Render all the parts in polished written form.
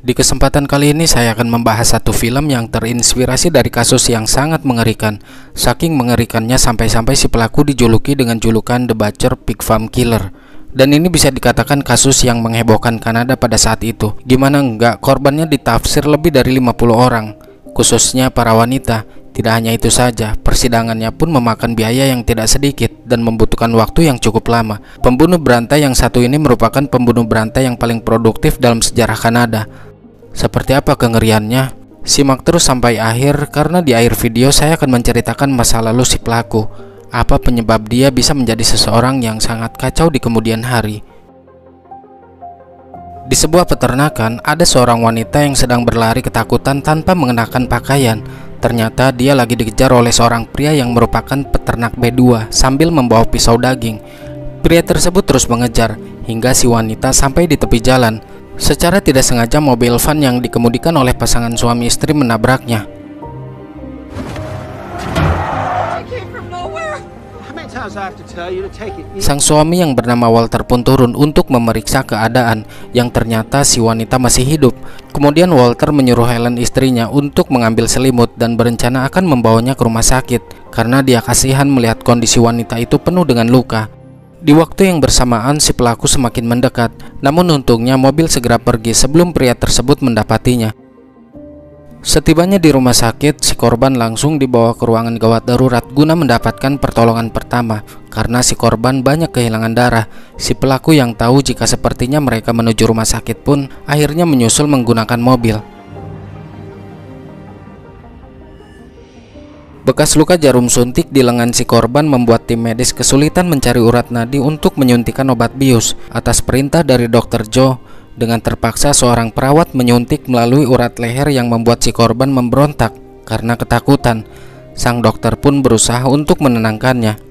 Di kesempatan kali ini saya akan membahas satu film yang terinspirasi dari kasus yang sangat mengerikan. Saking mengerikannya sampai-sampai si pelaku dijuluki dengan julukan The Butcher Pig Farm Killer. Dan ini bisa dikatakan kasus yang menghebohkan Kanada pada saat itu. Gimana enggak, korbannya ditafsir lebih dari 50 orang, khususnya para wanita. Tidak hanya itu saja, persidangannya pun memakan biaya yang tidak sedikit dan membutuhkan waktu yang cukup lama. Pembunuh berantai yang satu ini merupakan pembunuh berantai yang paling produktif dalam sejarah Kanada. Seperti apa kengeriannya? Simak terus sampai akhir, karena di akhir video saya akan menceritakan masa lalu si pelaku. Apa penyebab dia bisa menjadi seseorang yang sangat kacau di kemudian hari. Di sebuah peternakan, ada seorang wanita yang sedang berlari ketakutan tanpa mengenakan pakaian. Ternyata dia lagi dikejar oleh seorang pria yang merupakan peternak B2 sambil membawa pisau daging. Pria tersebut terus mengejar hingga si wanita sampai di tepi jalan. Secara tidak sengaja mobil van yang dikemudikan oleh pasangan suami istri menabraknya. Sang suami yang bernama Walter pun turun untuk memeriksa keadaan, yang ternyata si wanita masih hidup. Kemudian Walter menyuruh Helen istrinya untuk mengambil selimut dan berencana akan membawanya ke rumah sakit karena dia kasihan melihat kondisi wanita itu penuh dengan luka. Di waktu yang bersamaan si pelaku semakin mendekat, namun untungnya mobil segera pergi sebelum pria tersebut mendapatinya. Setibanya di rumah sakit, si korban langsung dibawa ke ruangan gawat darurat guna mendapatkan pertolongan pertama. Karena si korban banyak kehilangan darah, si pelaku yang tahu jika sepertinya mereka menuju rumah sakit pun akhirnya menyusul menggunakan mobil. Bekas luka jarum suntik di lengan si korban membuat tim medis kesulitan mencari urat nadi untuk menyuntikkan obat bius. Atas perintah dari Dr. Joe, dengan terpaksa seorang perawat menyuntik melalui urat leher yang membuat si korban memberontak karena ketakutan. Sang dokter pun berusaha untuk menenangkannya.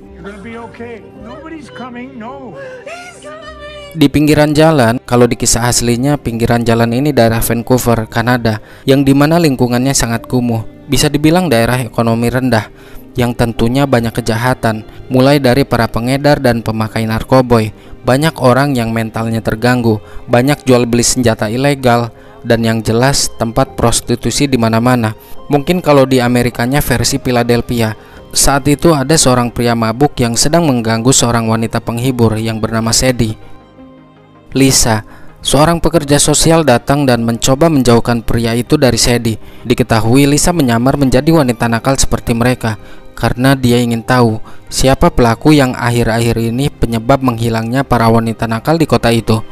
Di pinggiran jalan, kalau di kisah aslinya pinggiran jalan ini daerah Vancouver, Kanada, yang dimana lingkungannya sangat kumuh. Bisa dibilang daerah ekonomi rendah, yang tentunya banyak kejahatan, mulai dari para pengedar dan pemakai narkoboy. Banyak orang yang mentalnya terganggu, banyak jual beli senjata ilegal, dan yang jelas tempat prostitusi di mana-mana. Mungkin kalau di Amerikanya versi Philadelphia. Saat itu ada seorang pria mabuk yang sedang mengganggu seorang wanita penghibur yang bernama Sadie. Lisa, seorang pekerja sosial, datang dan mencoba menjauhkan pria itu dari Sadie. Diketahui Lisa menyamar menjadi wanita nakal seperti mereka karena dia ingin tahu siapa pelaku yang akhir-akhir ini penyebab menghilangnya para wanita nakal di kota itu.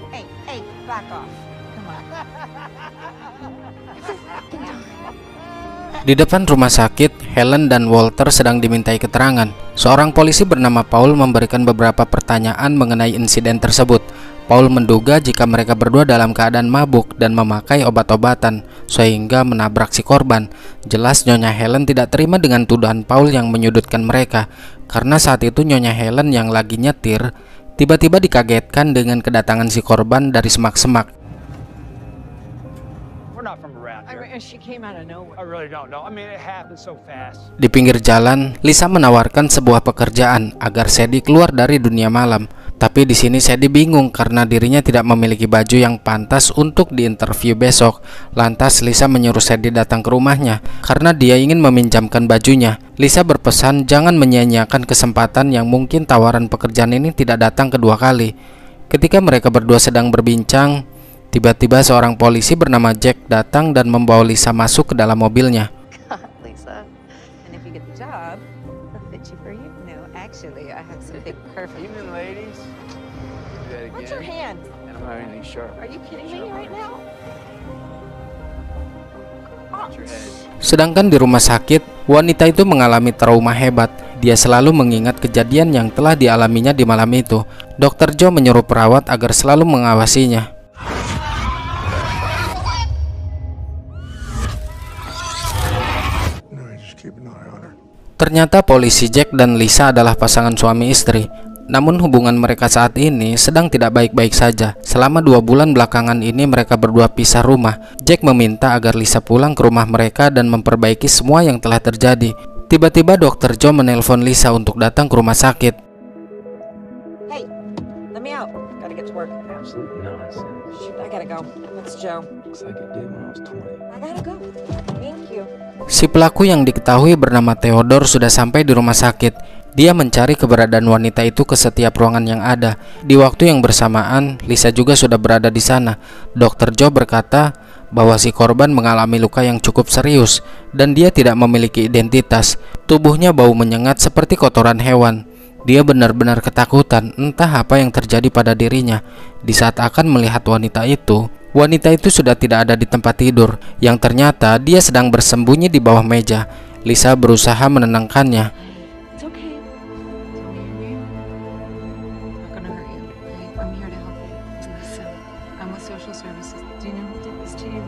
Di depan rumah sakit, Helen dan Walter sedang dimintai keterangan. Seorang polisi bernama Paul memberikan beberapa pertanyaan mengenai insiden tersebut. Paul menduga jika mereka berdua dalam keadaan mabuk dan memakai obat-obatan sehingga menabrak si korban. Jelas Nyonya Helen tidak terima dengan tuduhan Paul yang menyudutkan mereka, karena saat itu Nyonya Helen yang lagi nyetir tiba-tiba dikagetkan dengan kedatangan si korban dari semak-semak. Di pinggir jalan, Lisa menawarkan sebuah pekerjaan agar Sadie keluar dari dunia malam. Tapi di sini Sadie bingung karena dirinya tidak memiliki baju yang pantas untuk diinterview besok. Lantas Lisa menyuruh Sadie datang ke rumahnya karena dia ingin meminjamkan bajunya. Lisa berpesan jangan menyia-nyiakan kesempatan yang mungkin tawaran pekerjaan ini tidak datang kedua kali. Ketika mereka berdua sedang berbincang, tiba-tiba seorang polisi bernama Jack datang dan membawa Lisa masuk ke dalam mobilnya. Sedangkan di rumah sakit, wanita itu mengalami trauma hebat. Dia selalu mengingat kejadian yang telah dialaminya di malam itu. Dr. Joe menyuruh perawat agar selalu mengawasinya. Ternyata polisi Jack dan Lisa adalah pasangan suami istri. Namun hubungan mereka saat ini sedang tidak baik-baik saja. Selama 2 bulan belakangan ini mereka berdua pisah rumah. Jack meminta agar Lisa pulang ke rumah mereka dan memperbaiki semua yang telah terjadi. Tiba-tiba Dr. Joe menelpon Lisa untuk datang ke rumah sakit. Hey, let me out. Gotta get to work. Absolute nonsense. Shoot, I gotta go. It's Joe. Looks like it did when I was 20. I gotta go. Thank you. Si pelaku yang diketahui bernama Theodore sudah sampai di rumah sakit. Dia mencari keberadaan wanita itu ke setiap ruangan yang ada. Di waktu yang bersamaan, Lisa juga sudah berada di sana. Dr. Joe berkata bahwa si korban mengalami luka yang cukup serius dan dia tidak memiliki identitas. Tubuhnya bau menyengat seperti kotoran hewan. Dia benar-benar ketakutan entah apa yang terjadi pada dirinya. Di saat akan melihat wanita itu sudah tidak ada di tempat tidur, yang ternyata dia sedang bersembunyi di bawah meja. Lisa berusaha menenangkannya. It's okay. Tell me your name. I'm not gonna hurt you. I'm here to help you. Lisa, I'm with social services. Do you know who did this to you?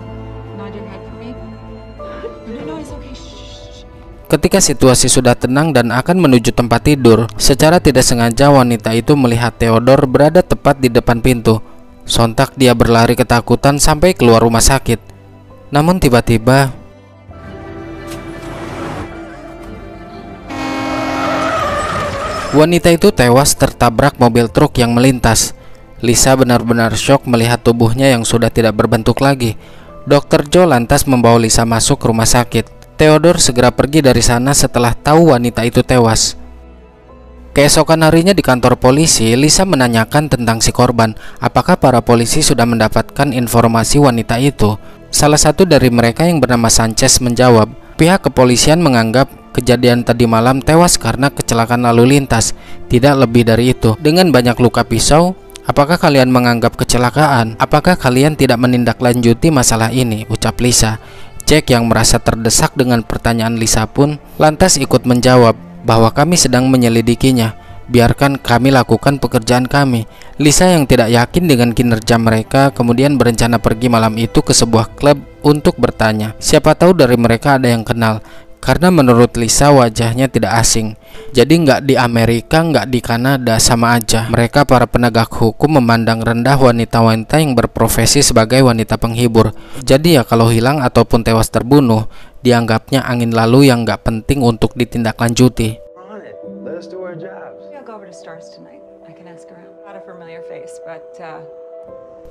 Nod your head for me. No, it's okay. Shh. Ketika situasi sudah tenang dan akan menuju tempat tidur, secara tidak sengaja wanita itu melihat Theodore berada tepat di depan pintu. Sontak dia berlari ketakutan sampai keluar rumah sakit. Namun tiba-tiba wanita itu tewas tertabrak mobil truk yang melintas. Lisa benar-benar syok melihat tubuhnya yang sudah tidak berbentuk lagi. Dr. Joe lantas membawa Lisa masuk ke rumah sakit. Theodore segera pergi dari sana setelah tahu wanita itu tewas. Keesokan harinya di kantor polisi, Lisa menanyakan tentang si korban. Apakah para polisi sudah mendapatkan informasi wanita itu? Salah satu dari mereka yang bernama Sanchez menjawab, pihak kepolisian menganggap kejadian tadi malam tewas karena kecelakaan lalu lintas. Tidak lebih dari itu. Dengan banyak luka pisau, apakah kalian menganggap kecelakaan? Apakah kalian tidak menindaklanjuti masalah ini? Ucap Lisa. Jack yang merasa terdesak dengan pertanyaan Lisa pun lantas ikut menjawab bahwa kami sedang menyelidikinya. Biarkan kami lakukan pekerjaan kami. Lisa yang tidak yakin dengan kinerja mereka kemudian berencana pergi malam itu ke sebuah klub untuk bertanya. Siapa tahu dari mereka ada yang kenal. Karena menurut Lisa wajahnya tidak asing. Jadi nggak di Amerika, nggak di Kanada, sama aja. Mereka para penegak hukum memandang rendah wanita-wanita yang berprofesi sebagai wanita penghibur. Jadi ya kalau hilang ataupun tewas terbunuh, dianggapnya angin lalu yang nggak penting untuk ditindaklanjuti. Let us do our jobs. I'll go over to Stars tonight. I can ask around. Not a familiar face, but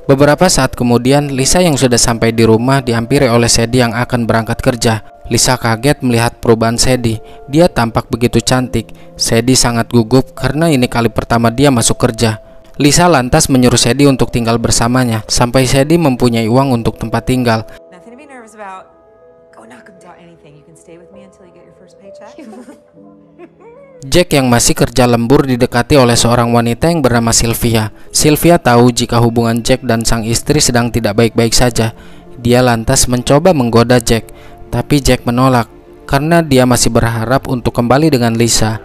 Beberapa saat kemudian, Lisa yang sudah sampai di rumah dihampiri oleh Sadie yang akan berangkat kerja. Lisa kaget melihat perubahan Sadie. Dia tampak begitu cantik. Sadie sangat gugup karena ini kali pertama dia masuk kerja. Lisa lantas menyuruh Sadie untuk tinggal bersamanya sampai Sadie mempunyai uang untuk tempat tinggal. nothing to be nervous about. Go knock about anything. You can stay with me until you get your first paycheck. Jack yang masih kerja lembur didekati oleh seorang wanita yang bernama Sylvia. Sylvia tahu jika hubungan Jack dan sang istri sedang tidak baik-baik saja. Dia lantas mencoba menggoda Jack, tapi Jack menolak karena dia masih berharap untuk kembali dengan Lisa.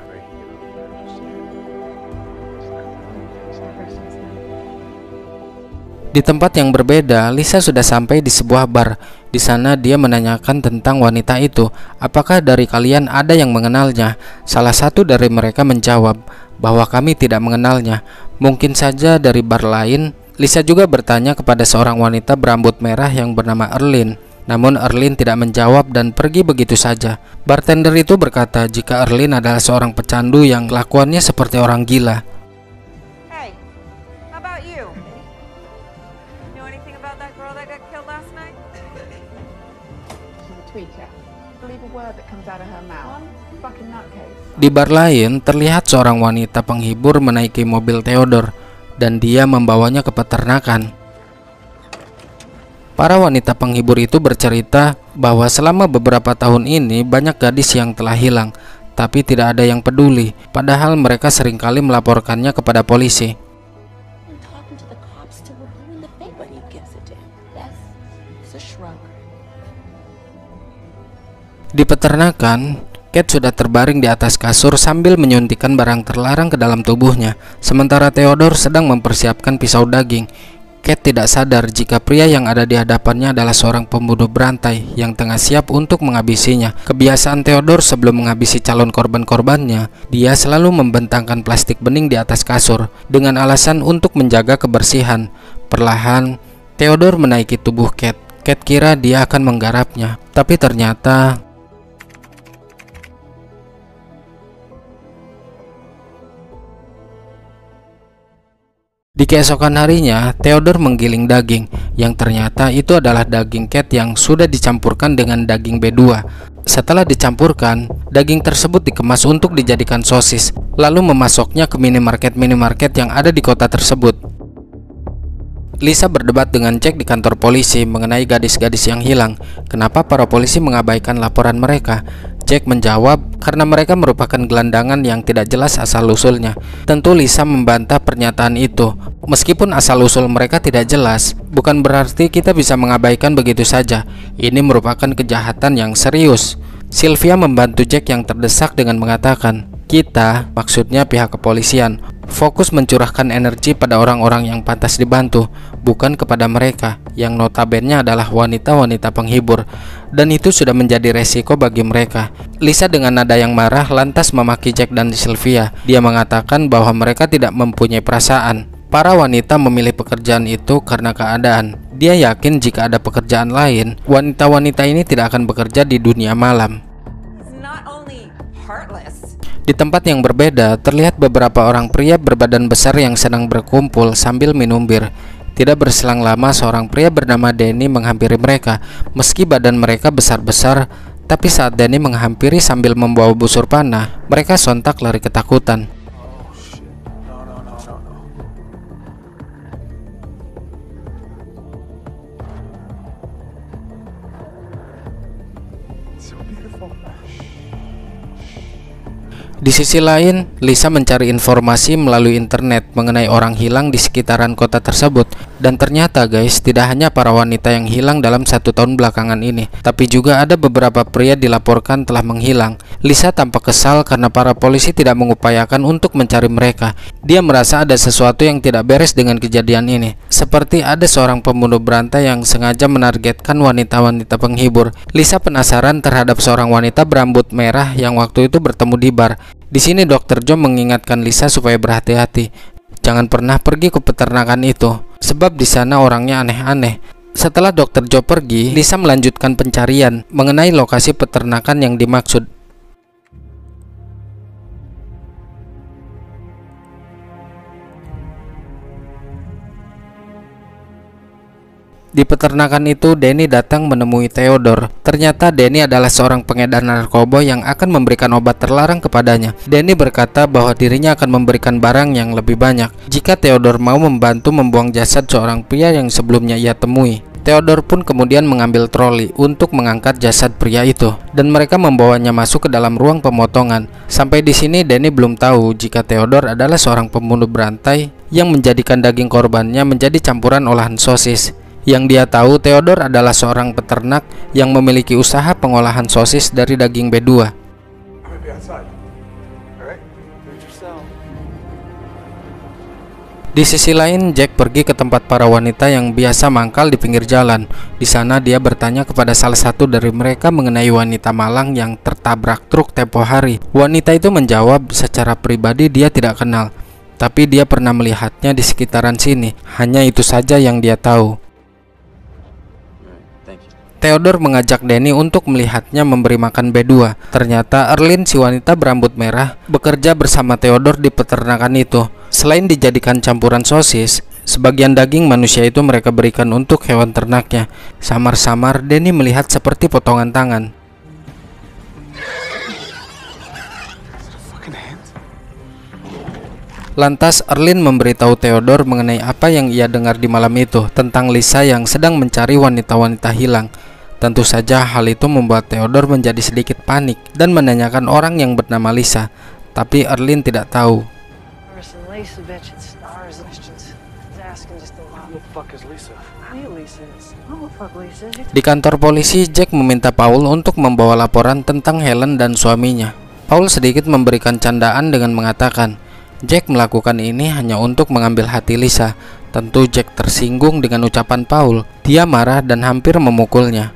Di tempat yang berbeda, Lisa sudah sampai di sebuah bar. Di sana dia menanyakan tentang wanita itu. Apakah dari kalian ada yang mengenalnya? Salah satu dari mereka menjawab bahwa kami tidak mengenalnya. Mungkin saja dari bar lain. Lisa juga bertanya kepada seorang wanita berambut merah yang bernama Erlyn. Namun Erlyn tidak menjawab dan pergi begitu saja. Bartender itu berkata jika Erlyn adalah seorang pecandu yang kelakuannya seperti orang gila. Hey, how about you? Know anything about that girl that got killed last night? She's a tweaker. Believe a word that comes out of her mouth. Fucking nutcase. Di bar lain, terlihat seorang wanita penghibur menaiki mobil Theodore dan dia membawanya ke peternakan. Para wanita penghibur itu bercerita bahwa selama beberapa tahun ini banyak gadis yang telah hilang, tapi tidak ada yang peduli, padahal mereka seringkali melaporkannya kepada polisi. Di peternakan, Kate sudah terbaring di atas kasur sambil menyuntikkan barang terlarang ke dalam tubuhnya, sementara Theodore sedang mempersiapkan pisau daging. Kate tidak sadar jika pria yang ada di hadapannya adalah seorang pembunuh berantai yang tengah siap untuk menghabisinya. Kebiasaan Theodore sebelum menghabisi calon korban-korbannya, dia selalu membentangkan plastik bening di atas kasur dengan alasan untuk menjaga kebersihan. Perlahan, Theodore menaiki tubuh Kate. Kate kira dia akan menggarapnya, tapi ternyata Di keesokan harinya, Theodore menggiling daging yang ternyata itu adalah daging cat yang sudah dicampurkan dengan daging B2. Setelah dicampurkan, daging tersebut dikemas untuk dijadikan sosis, lalu memasoknya ke minimarket yang ada di kota tersebut. Lisa berdebat dengan Jack di kantor polisi mengenai gadis-gadis yang hilang. Kenapa para polisi mengabaikan laporan mereka? Jack menjawab karena mereka merupakan gelandangan yang tidak jelas asal-usulnya. Tentu Lisa membantah pernyataan itu. Meskipun asal-usul mereka tidak jelas, bukan berarti kita bisa mengabaikan begitu saja. Ini merupakan kejahatan yang serius. Sylvia membantu Jack yang terdesak dengan mengatakan, kita, maksudnya pihak kepolisian, fokus mencurahkan energi pada orang-orang yang pantas dibantu, bukan kepada mereka yang notabene adalah wanita-wanita penghibur, dan itu sudah menjadi resiko bagi mereka. Lisa dengan nada yang marah lantas memaki Jack dan Sylvia. Dia mengatakan bahwa mereka tidak mempunyai perasaan. Para wanita memilih pekerjaan itu karena keadaan. Dia yakin jika ada pekerjaan lain, wanita-wanita ini tidak akan bekerja di dunia malam. Di tempat yang berbeda, terlihat beberapa orang pria berbadan besar yang sedang berkumpul sambil minum bir. Tidak berselang lama, seorang pria bernama Danny menghampiri mereka. Meski badan mereka besar-besar, tapi saat Danny menghampiri sambil membawa busur panah, mereka sontak lari ketakutan. Di sisi lain, Lisa mencari informasi melalui internet mengenai orang hilang di sekitaran kota tersebut. Dan ternyata guys, tidak hanya para wanita yang hilang dalam 1 tahun belakangan ini, tapi juga ada beberapa pria dilaporkan telah menghilang. Lisa tampak kesal karena para polisi tidak mengupayakan untuk mencari mereka. Dia merasa ada sesuatu yang tidak beres dengan kejadian ini. Seperti ada seorang pembunuh berantai yang sengaja menargetkan wanita-wanita penghibur. Lisa penasaran terhadap seorang wanita berambut merah yang waktu itu bertemu di bar. Di sini Dr. Joe mengingatkan Lisa supaya berhati-hati. Jangan pernah pergi ke peternakan itu, sebab di sana orangnya aneh-aneh. Setelah Dr. Joe pergi, Lisa melanjutkan pencarian mengenai lokasi peternakan yang dimaksud. Di peternakan itu, Danny datang menemui Theodore. Ternyata Danny adalah seorang pengedar narkoba yang akan memberikan obat terlarang kepadanya. Danny berkata bahwa dirinya akan memberikan barang yang lebih banyak jika Theodore mau membantu membuang jasad seorang pria yang sebelumnya ia temui. Theodore pun kemudian mengambil troli untuk mengangkat jasad pria itu, dan mereka membawanya masuk ke dalam ruang pemotongan. Sampai di sini Danny belum tahu jika Theodore adalah seorang pembunuh berantai yang menjadikan daging korbannya menjadi campuran olahan sosis. Yang dia tahu, Theodore adalah seorang peternak yang memiliki usaha pengolahan sosis dari daging B2. Di sisi lain, Jack pergi ke tempat para wanita yang biasa mangkal di pinggir jalan. Di sana dia bertanya kepada salah satu dari mereka mengenai wanita malang yang tertabrak truk tempo hari. Wanita itu menjawab secara pribadi dia tidak kenal, tapi dia pernah melihatnya di sekitaran sini. Hanya itu saja yang dia tahu. Theodore mengajak Danny untuk melihatnya memberi makan B2. Ternyata Erlyn, si wanita berambut merah, bekerja bersama Theodore di peternakan itu. Selain dijadikan campuran sosis, sebagian daging manusia itu mereka berikan untuk hewan ternaknya. Samar-samar Danny melihat seperti potongan tangan. Lantas Erlyn memberitahu Theodore mengenai apa yang ia dengar di malam itu tentang Lisa yang sedang mencari wanita-wanita hilang. Tentu saja hal itu membuat Theodore menjadi sedikit panik dan menanyakan orang yang bernama Lisa. Tapi Erlyn tidak tahu. Di kantor polisi, Jack meminta Paul untuk membawa laporan tentang Helen dan suaminya. Paul sedikit memberikan candaan dengan mengatakan, Jack melakukan ini hanya untuk mengambil hati Lisa. Tentu Jack tersinggung dengan ucapan Paul. Dia marah dan hampir memukulnya.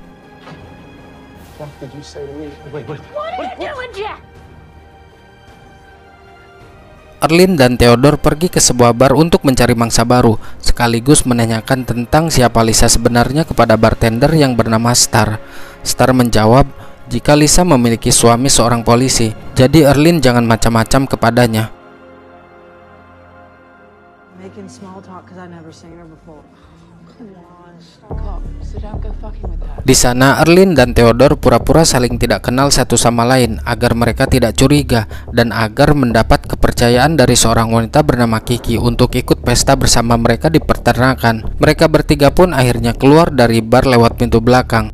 Erlyn dan Theodore pergi ke sebuah bar untuk mencari mangsa baru, sekaligus menanyakan tentang siapa Lisa sebenarnya kepada bartender yang bernama Star. Star menjawab jika Lisa memiliki suami seorang polisi, jadi Erlyn jangan macam-macam kepadanya. Making small talk Cop, so don't go fucking with her. Di sana, Earlene dan Theodore pura-pura saling tidak kenal satu sama lain agar mereka tidak curiga dan agar mendapat kepercayaan dari seorang wanita bernama Kiki untuk ikut pesta bersama mereka di peternakan. Mereka bertiga pun akhirnya keluar dari bar lewat pintu belakang.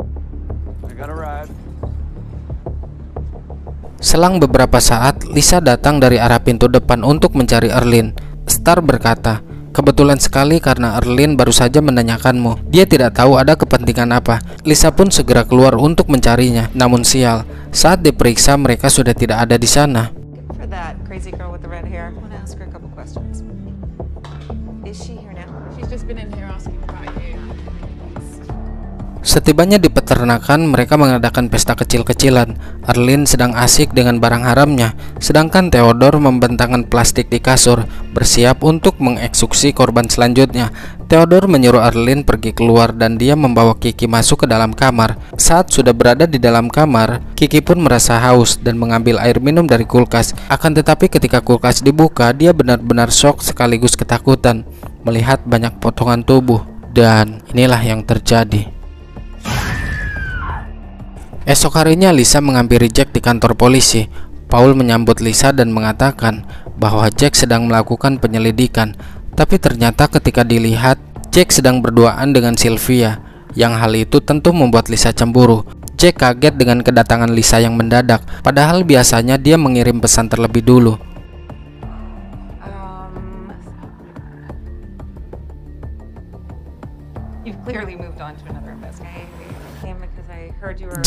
Selang beberapa saat, Lisa datang dari arah pintu depan untuk mencari Earlene. Star berkata, "Kebetulan sekali karena Earlene baru saja menanyakanmu. Dia tidak tahu ada kepentingan apa." Lisa pun segera keluar untuk mencarinya. Namun sial, saat diperiksa mereka sudah tidak ada di sana. For that crazy girl with the red hair, I want to ask her a couple questions. Is she here now? She's just been in here asking about you. Setibanya di peternakan, mereka mengadakan pesta kecil-kecilan. Earlene sedang asik dengan barang haramnya, sedangkan Theodore membentangkan plastik di kasur, bersiap untuk mengeksekusi korban selanjutnya. Theodore menyuruh Earlene pergi keluar dan dia membawa Kiki masuk ke dalam kamar. Saat sudah berada di dalam kamar, Kiki pun merasa haus dan mengambil air minum dari kulkas. Akan tetapi ketika kulkas dibuka, dia benar-benar shock sekaligus ketakutan melihat banyak potongan tubuh. Dan inilah yang terjadi. Esok harinya Lisa menghampiri Jack di kantor polisi. Paul menyambut Lisa dan mengatakan bahwa Jack sedang melakukan penyelidikan. Tapi ternyata ketika dilihat, Jack sedang berduaan dengan Sylvia. Yang hal itu tentu membuat Lisa cemburu. Jack kaget dengan kedatangan Lisa yang mendadak, padahal biasanya dia mengirim pesan terlebih dulu. You've clearly moved on to another investigation.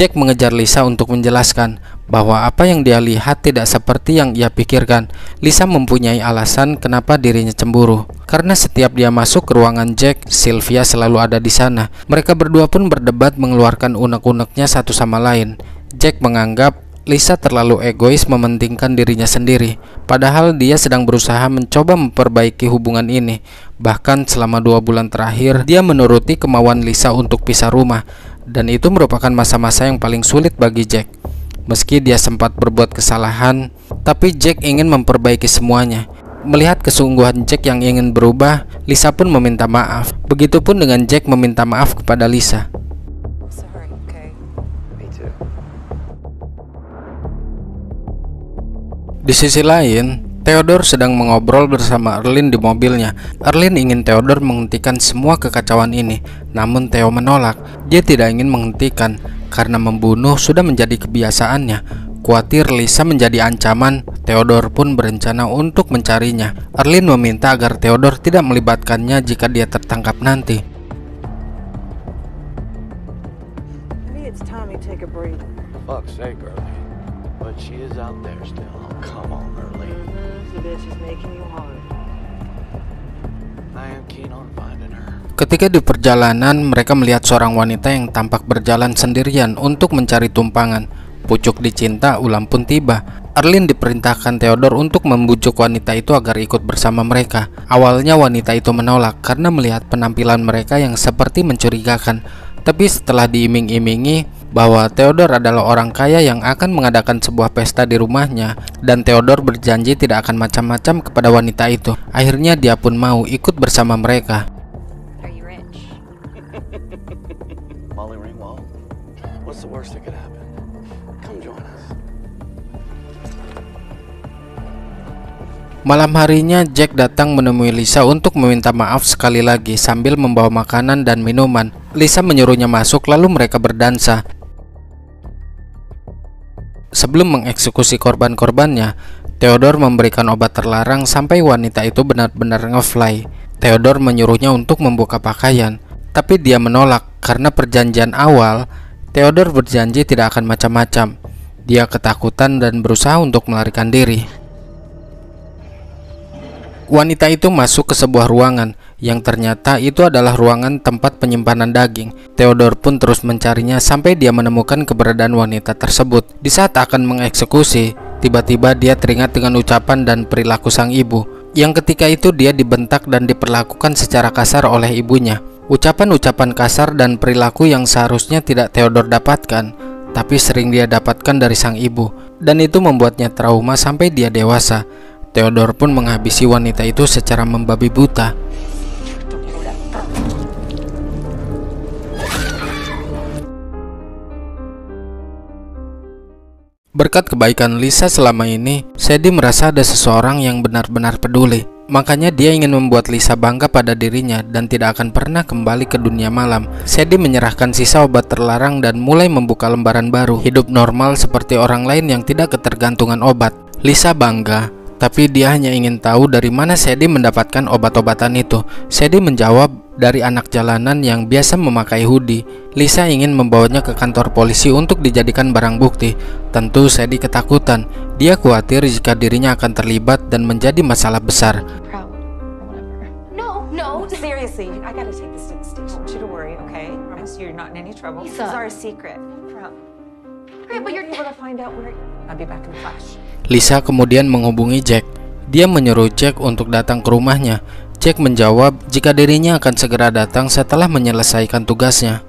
Jack mengejar Lisa untuk menjelaskan bahwa apa yang dia lihat tidak seperti yang ia pikirkan. Lisa mempunyai alasan kenapa dirinya cemburu. Karena setiap dia masuk ke ruangan Jack, Sylvia selalu ada di sana. Mereka berdua pun berdebat mengeluarkan unek-uneknya satu sama lain. Jack menganggap Lisa terlalu egois mementingkan dirinya sendiri, padahal dia sedang berusaha mencoba memperbaiki hubungan ini. Bahkan selama 2 bulan terakhir, dia menuruti kemauan Lisa untuk pisah rumah, dan itu merupakan masa-masa yang paling sulit bagi Jack. Meski dia sempat berbuat kesalahan, tapi Jack ingin memperbaiki semuanya. Melihat kesungguhan Jack yang ingin berubah, Lisa pun meminta maaf. Begitupun dengan Jack meminta maaf kepada Lisa. Di sisi lain, Theodore sedang mengobrol bersama Earlene di mobilnya. Earlene ingin Theodore menghentikan semua kekacauan ini, namun Theo menolak. Dia tidak ingin menghentikan karena membunuh sudah menjadi kebiasaannya. Khawatir Lisa menjadi ancaman, Theodore pun berencana untuk mencarinya. Earlene meminta agar Theodore tidak melibatkannya jika dia tertangkap nanti. Fuck's sake, Early. But she is out there still. Come on, Early. The bitch is making you hard. I am keen on finding her. Ketika di perjalanan, mereka melihat seorang wanita yang tampak berjalan sendirian untuk mencari tumpangan. Pucuk dicinta, ulam pun tiba. Earlene diperintahkan Theodore untuk membujuk wanita itu agar ikut bersama mereka. Awalnya wanita itu menolak karena melihat penampilan mereka yang seperti mencurigakan. Tapi setelah diiming-imingi bahwa Theodore adalah orang kaya yang akan mengadakan sebuah pesta di rumahnya, dan Theodore berjanji tidak akan macam-macam kepada wanita itu, akhirnya dia pun mau ikut bersama mereka. Are you rich? Molly Ringwald, what's the worst that could happen? Come join us. Malam harinya, Jack datang menemui Lisa untuk meminta maaf sekali lagi sambil membawa makanan dan minuman. Lisa menyuruhnya masuk lalu mereka berdansa. Sebelum mengeksekusi korban-korbannya, Theodore memberikan obat terlarang sampai wanita itu benar-benar ngefly. Theodore menyuruhnya untuk membuka pakaian, tapi dia menolak karena perjanjian awal, Theodore berjanji tidak akan macam-macam. Dia ketakutan dan berusaha untuk melarikan diri. Wanita itu masuk ke sebuah ruangan yang ternyata itu adalah ruangan tempat penyimpanan daging. Theodore pun terus mencarinya sampai dia menemukan keberadaan wanita tersebut. Di saat akan mengeksekusi, tiba-tiba dia teringat dengan ucapan dan perilaku sang ibu, yang ketika itu dia dibentak dan diperlakukan secara kasar oleh ibunya. Ucapan-ucapan kasar dan perilaku yang seharusnya tidak Theodore dapatkan, tapi sering dia dapatkan dari sang ibu, dan itu membuatnya trauma sampai dia dewasa. Theodore pun menghabisi wanita itu secara membabi buta. Berkat kebaikan Lisa selama ini, Sadie merasa ada seseorang yang benar-benar peduli. Makanya dia ingin membuat Lisa bangga pada dirinya dan tidak akan pernah kembali ke dunia malam. Sadie menyerahkan sisa obat terlarang dan mulai membuka lembaran baru, hidup normal seperti orang lain yang tidak ketergantungan obat. Lisa bangga, tapi dia hanya ingin tahu dari mana Sadie mendapatkan obat-obatan itu. Sadie menjawab, dari anak jalanan yang biasa memakai hoodie. Lisa ingin membawanya ke kantor polisi untuk dijadikan barang bukti. Tentu Sadie ketakutan. Dia khawatir jika dirinya akan terlibat dan menjadi masalah besar. Proud or whatever. No. Seriously, I gotta take this to the station. I want you to worry, okay? Promise you're not in any trouble. Lisa. This is our secret. Great, but you're able to find out where. I'll be back in a flash. Lisa kemudian menghubungi Jack. Dia menyuruh Jack untuk datang ke rumahnya. Jack menjawab jika dirinya akan segera datang setelah menyelesaikan tugasnya.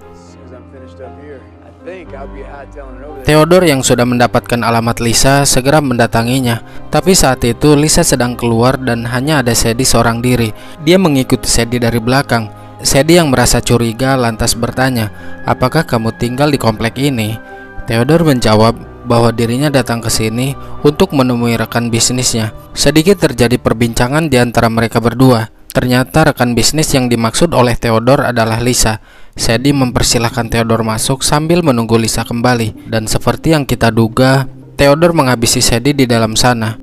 Theodore yang sudah mendapatkan alamat Lisa segera mendatanginya. Tapi saat itu Lisa sedang keluar dan hanya ada Sadie seorang diri. Dia mengikuti Sadie dari belakang. Sadie yang merasa curiga lantas bertanya, "Apakah kamu tinggal di komplek ini?" Theodore menjawab bahwa dirinya datang ke sini untuk menemui rekan bisnisnya. Sedikit terjadi perbincangan di antara mereka berdua. Ternyata rekan bisnis yang dimaksud oleh Theodore adalah Lisa. Sadie mempersilahkan Theodore masuk sambil menunggu Lisa kembali. Dan seperti yang kita duga, Theodore menghabisi Sadie di dalam sana.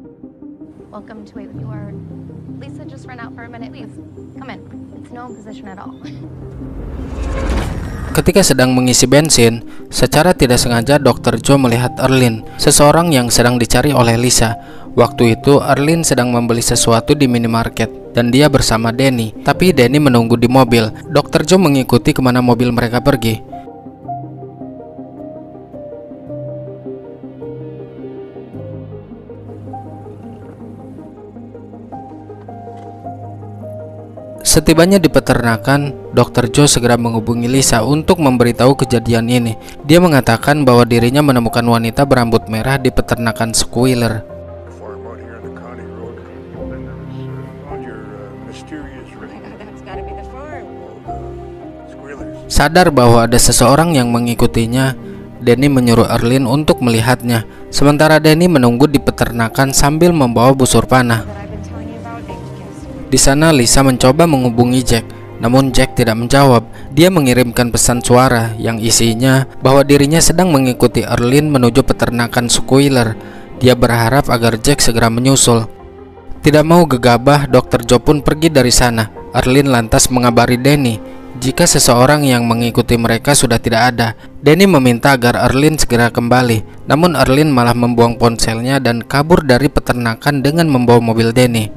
Welcome to Wait With You. Lisa just ran out for a minute. Please, come in. It's no position at all. Ketika sedang mengisi bensin, secara tidak sengaja Dr. Joe melihat Erlyn, seseorang yang sedang dicari oleh Lisa. Waktu itu Erlyn sedang membeli sesuatu di minimarket dan dia bersama Danny. Tapi Danny menunggu di mobil. Dr. Joe mengikuti kemana mobil mereka pergi. Setibanya di peternakan, Dr. Joe segera menghubungi Lisa untuk memberitahu kejadian ini. Dia mengatakan bahwa dirinya menemukan wanita berambut merah di peternakan Squealer. Sadar bahwa ada seseorang yang mengikutinya, Danny menyuruh Erlyn untuk melihatnya. Sementara Danny menunggu di peternakan sambil membawa busur panah. Di sana Lisa mencoba menghubungi Jack, namun Jack tidak menjawab. Dia mengirimkan pesan suara yang isinya bahwa dirinya sedang mengikuti Erlyn menuju peternakan Squealer. Dia berharap agar Jack segera menyusul. Tidak mau gegabah, Dr. Joe pun pergi dari sana. Erlyn lantas mengabari Danny jika seseorang yang mengikuti mereka sudah tidak ada. Danny meminta agar Erlyn segera kembali, namun Erlyn malah membuang ponselnya dan kabur dari peternakan dengan membawa mobil Danny.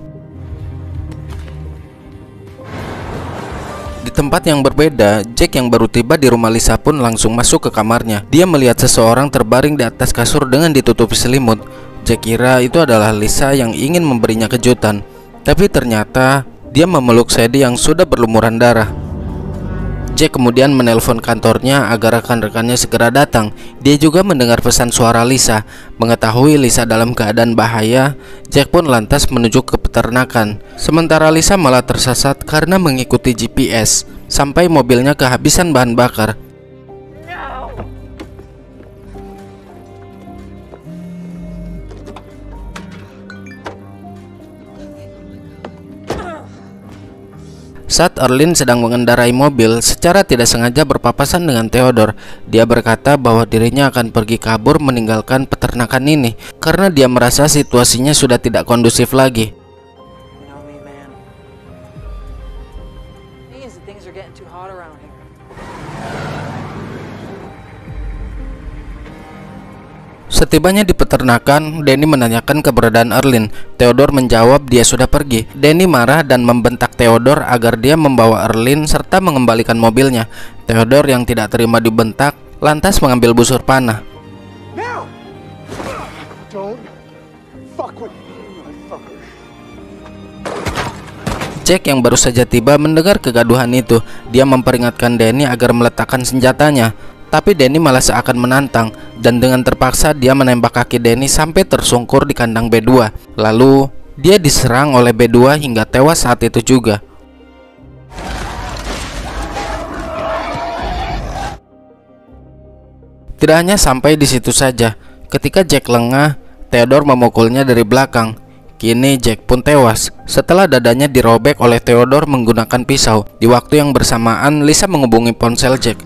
Di tempat yang berbeda, Jack yang baru tiba di rumah Lisa pun langsung masuk ke kamarnya. Dia melihat seseorang terbaring di atas kasur dengan ditutupi selimut. Jack kira itu adalah Lisa yang ingin memberinya kejutan, tapi ternyata dia memeluk Sadie yang sudah berlumuran darah. Jack kemudian menelpon kantornya agar rekan-rekannya segera datang. Dia juga mendengar pesan suara Lisa. Mengetahui Lisa dalam keadaan bahaya, Jack pun lantas menuju ke peternakan. Sementara Lisa malah tersesat karena mengikuti GPS sampai mobilnya kehabisan bahan bakar. Saat Erlyn sedang mengendarai mobil, secara tidak sengaja berpapasan dengan Theodore. Dia berkata bahwa dirinya akan pergi kabur meninggalkan peternakan ini karena dia merasa situasinya sudah tidak kondusif lagi. Setibanya di peternakan, Danny menanyakan keberadaan Erlyn. Theodore menjawab dia sudah pergi. Danny marah dan membentak Theodore agar dia membawa Erlyn serta mengembalikan mobilnya. Theodore yang tidak terima dibentak, lantas mengambil busur panah. Jack yang baru saja tiba mendengar kegaduhan itu. Dia memperingatkan Danny agar meletakkan senjatanya. Tapi Danny malah seakan menantang, dan dengan terpaksa dia menembak kaki Danny sampai tersungkur di kandang B2. Lalu dia diserang oleh B2 hingga tewas saat itu juga. Tidak hanya sampai di situ saja. Ketika Jack lengah, Theodore memukulnya dari belakang. Kini Jack pun tewas setelah dadanya dirobek oleh Theodore menggunakan pisau. Di waktu yang bersamaan, Lisa menghubungi ponsel Jack.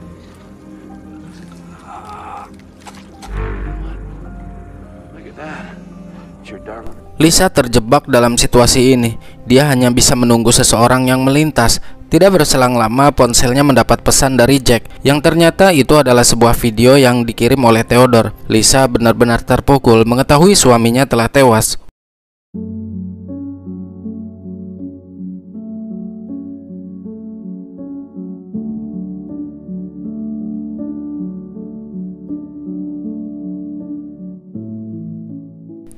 Lisa terjebak dalam situasi ini. Dia hanya bisa menunggu seseorang yang melintas. Tidak berselang lama, ponselnya mendapat pesan dari Jack, yang ternyata itu adalah sebuah video yang dikirim oleh Theodore. Lisa benar-benar terpukul mengetahui suaminya telah tewas.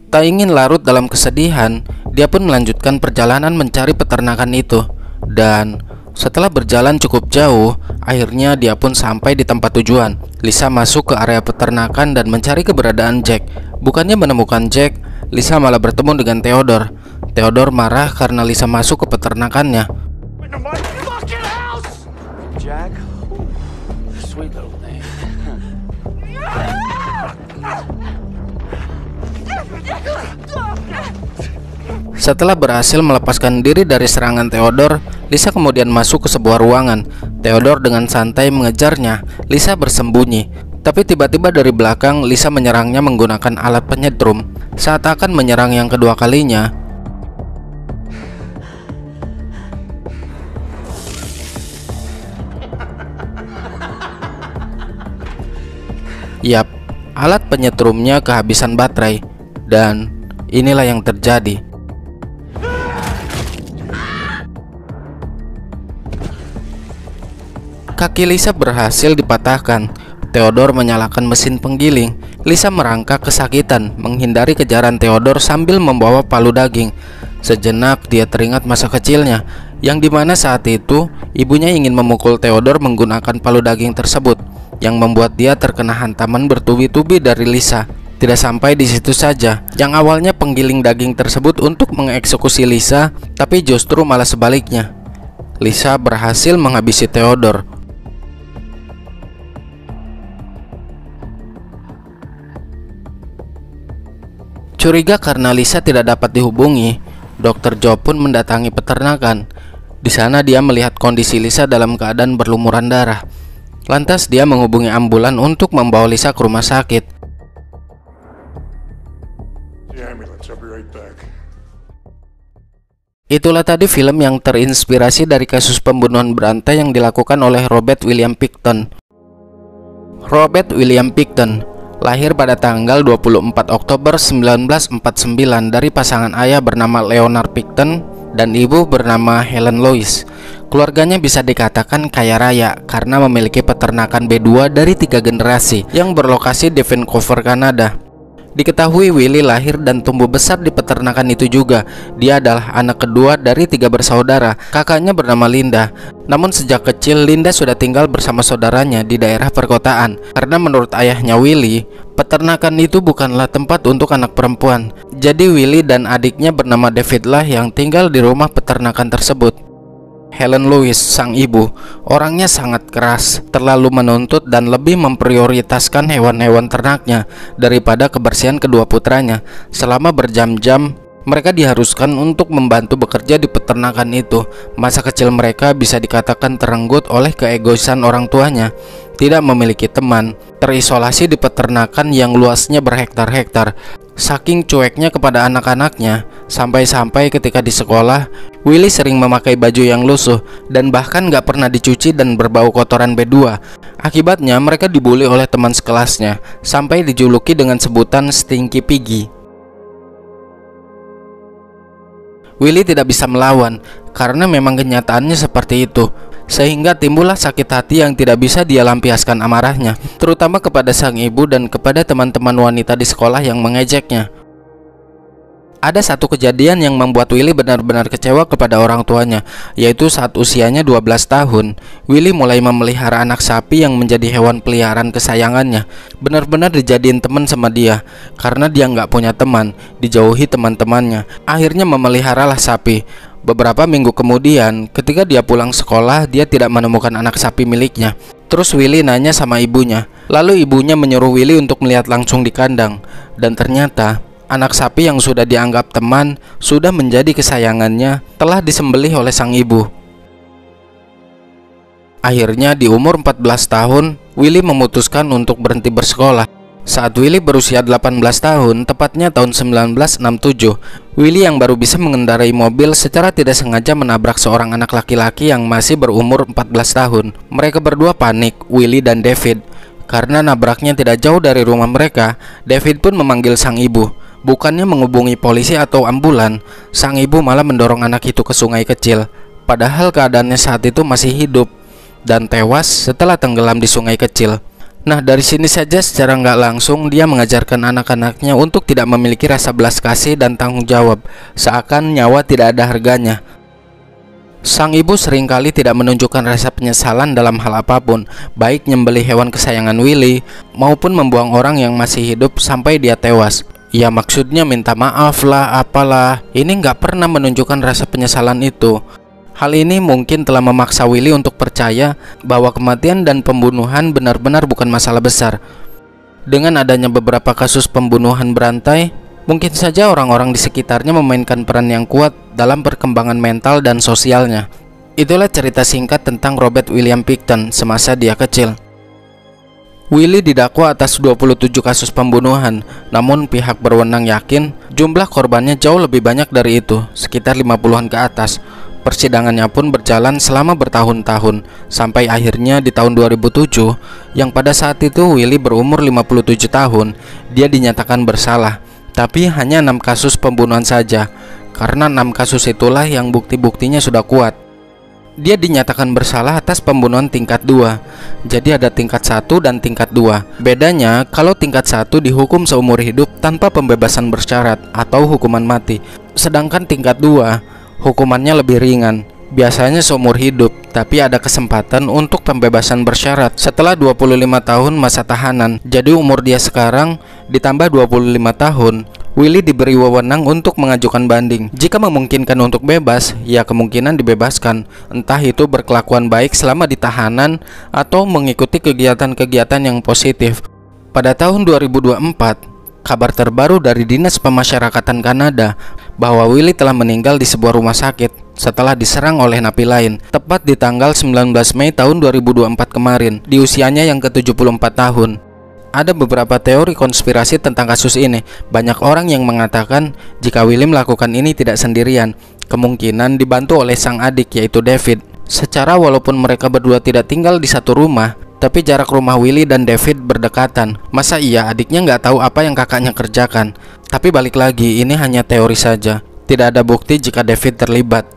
Tak ingin larut dalam kesedihan, dia pun melanjutkan perjalanan mencari peternakan itu. Dan setelah berjalan cukup jauh, akhirnya dia pun sampai di tempat tujuan. Lisa masuk ke area peternakan dan mencari keberadaan Jack. Bukannya menemukan Jack, Lisa malah bertemu dengan Theodore. Theodore marah karena Lisa masuk ke peternakannya. Jack, sweet little thing. Setelah berhasil melepaskan diri dari serangan Theodore, Lisa kemudian masuk ke sebuah ruangan. Theodore dengan santai mengejarnya. Lisa bersembunyi, tapi tiba-tiba dari belakang Lisa menyerangnya menggunakan alat penyetrum. Saat akan menyerang yang kedua kalinya, yap, alat penyetrumnya kehabisan baterai. Dan inilah yang terjadi. Kaki Lisa berhasil dipatahkan. Theodore menyalakan mesin penggiling. Lisa merangkak kesakitan menghindari kejaran Theodore sambil membawa palu daging. Sejenak dia teringat masa kecilnya, yang dimana saat itu ibunya ingin memukul Theodore menggunakan palu daging tersebut, yang membuat dia terkena hantaman bertubi-tubi dari Lisa. Tidak sampai di situ saja, yang awalnya penggiling daging tersebut untuk mengeksekusi Lisa, tapi justru malah sebaliknya. Lisa berhasil menghabisi Theodore. Curiga karena Lisa tidak dapat dihubungi, Dr. Joe pun mendatangi peternakan. Di sana dia melihat kondisi Lisa dalam keadaan berlumuran darah. Lantas dia menghubungi ambulan untuk membawa Lisa ke rumah sakit. Itulah tadi film yang terinspirasi dari kasus pembunuhan berantai yang dilakukan oleh Robert William Pickton. Robert William Pickton lahir pada tanggal 24 Oktober 1949 dari pasangan ayah bernama Leonard Pickton dan ibu bernama Helen Lois. Keluarganya bisa dikatakan kaya raya karena memiliki peternakan B2 dari 3 generasi yang berlokasi di Vancouver, Kanada. Diketahui Willie lahir dan tumbuh besar di peternakan itu juga. Dia adalah anak kedua dari 3 bersaudara. Kakaknya bernama Linda. Namun sejak kecil Linda sudah tinggal bersama saudaranya di daerah perkotaan. Karena menurut ayahnya Willie, peternakan itu bukanlah tempat untuk anak perempuan. Jadi Willie dan adiknya bernama David lah yang tinggal di rumah peternakan tersebut. Helen Lois, sang ibu, orangnya sangat keras, terlalu menuntut dan lebih memprioritaskan hewan-hewan ternaknya daripada kebersihan kedua putranya. Selama berjam-jam, mereka diharuskan untuk membantu bekerja di peternakan itu. Masa kecil mereka bisa dikatakan terenggut oleh keegoisan orang tuanya. Tidak memiliki teman, terisolasi di peternakan yang luasnya berhektar-hektar. Saking cueknya kepada anak-anaknya, sampai-sampai ketika di sekolah, Willie sering memakai baju yang lusuh dan bahkan gak pernah dicuci dan berbau kotoran B2. Akibatnya mereka dibully oleh teman sekelasnya, sampai dijuluki dengan sebutan Stinky Piggy. Willie tidak bisa melawan, karena memang kenyataannya seperti itu. Sehingga timbullah sakit hati yang tidak bisa dia lampiaskan amarahnya, terutama kepada sang ibu dan kepada teman-teman wanita di sekolah yang mengejeknya. Ada satu kejadian yang membuat Willie benar-benar kecewa kepada orang tuanya, yaitu saat usianya 12 tahun, Willie mulai memelihara anak sapi yang menjadi hewan peliharaan kesayangannya. Benar-benar dijadiin teman sama dia, karena dia nggak punya teman, dijauhi teman-temannya. Akhirnya memeliharalah sapi. Beberapa minggu kemudian, ketika dia pulang sekolah, dia tidak menemukan anak sapi miliknya. Terus Willy nanya sama ibunya. Lalu ibunya menyuruh Willy untuk melihat langsung di kandang. Dan ternyata anak sapi yang sudah dianggap teman, sudah menjadi kesayangannya, telah disembelih oleh sang ibu. Akhirnya di umur 14 tahun, Willy memutuskan untuk berhenti bersekolah. Saat Willy berusia 18 tahun, tepatnya tahun 1967, Willy yang baru bisa mengendarai mobil secara tidak sengaja menabrak seorang anak laki-laki yang masih berumur 14 tahun. Mereka berdua panik, Willy dan David. Karena nabraknya tidak jauh dari rumah mereka, David pun memanggil sang ibu. Bukannya menghubungi polisi atau ambulan, sang ibu malah mendorong anak itu ke sungai kecil. Padahal keadaannya saat itu masih hidup dan tewas setelah tenggelam di sungai kecil. Nah, dari sini saja secara nggak langsung dia mengajarkan anak-anaknya untuk tidak memiliki rasa belas kasih dan tanggung jawab, seakan nyawa tidak ada harganya. Sang ibu seringkali tidak menunjukkan rasa penyesalan dalam hal apapun, baik nyembelih hewan kesayangan Willy maupun membuang orang yang masih hidup sampai dia tewas. Ya maksudnya minta maaf lah, apalah. Ini nggak pernah menunjukkan rasa penyesalan itu. Hal ini mungkin telah memaksa Willy untuk percaya bahwa kematian dan pembunuhan benar-benar bukan masalah besar. Dengan adanya beberapa kasus pembunuhan berantai, mungkin saja orang-orang di sekitarnya memainkan peran yang kuat dalam perkembangan mental dan sosialnya. Itulah cerita singkat tentang Robert William Pickton semasa dia kecil. Willy didakwa atas 27 kasus pembunuhan, namun pihak berwenang yakin jumlah korbannya jauh lebih banyak dari itu, sekitar 50-an ke atas. Persidangannya pun berjalan selama bertahun-tahun, sampai akhirnya di tahun 2007, yang pada saat itu Willy berumur 57 tahun, dia dinyatakan bersalah. Tapi hanya 6 kasus pembunuhan saja, karena 6 kasus itulah yang bukti-buktinya sudah kuat. Dia dinyatakan bersalah atas pembunuhan tingkat 2. Jadi ada tingkat 1 dan tingkat 2. Bedanya, kalau tingkat 1 dihukum seumur hidup tanpa pembebasan bersyarat atau hukuman mati. Sedangkan tingkat 2 hukumannya lebih ringan, biasanya seumur hidup, tapi ada kesempatan untuk pembebasan bersyarat setelah 25 tahun masa tahanan. Jadi umur dia sekarang ditambah 25 tahun. Willy diberi wewenang untuk mengajukan banding. Jika memungkinkan untuk bebas, ya kemungkinan dibebaskan. Entah itu berkelakuan baik selama di tahanan atau mengikuti kegiatan-kegiatan yang positif. Pada tahun 2024, kabar terbaru dari Dinas Pemasyarakatan Kanada bahwa Willy telah meninggal di sebuah rumah sakit setelah diserang oleh napi lain, tepat di tanggal 19 Mei tahun 2024 kemarin, di usianya yang ke-74 tahun. Ada beberapa teori konspirasi tentang kasus ini. Banyak orang yang mengatakan jika Willy melakukan ini tidak sendirian, kemungkinan dibantu oleh sang adik yaitu David. Secara walaupun mereka berdua tidak tinggal di satu rumah, tapi jarak rumah Willy dan David berdekatan. Masa iya adiknya nggak tahu apa yang kakaknya kerjakan? Tapi balik lagi, ini hanya teori saja. Tidak ada bukti jika David terlibat.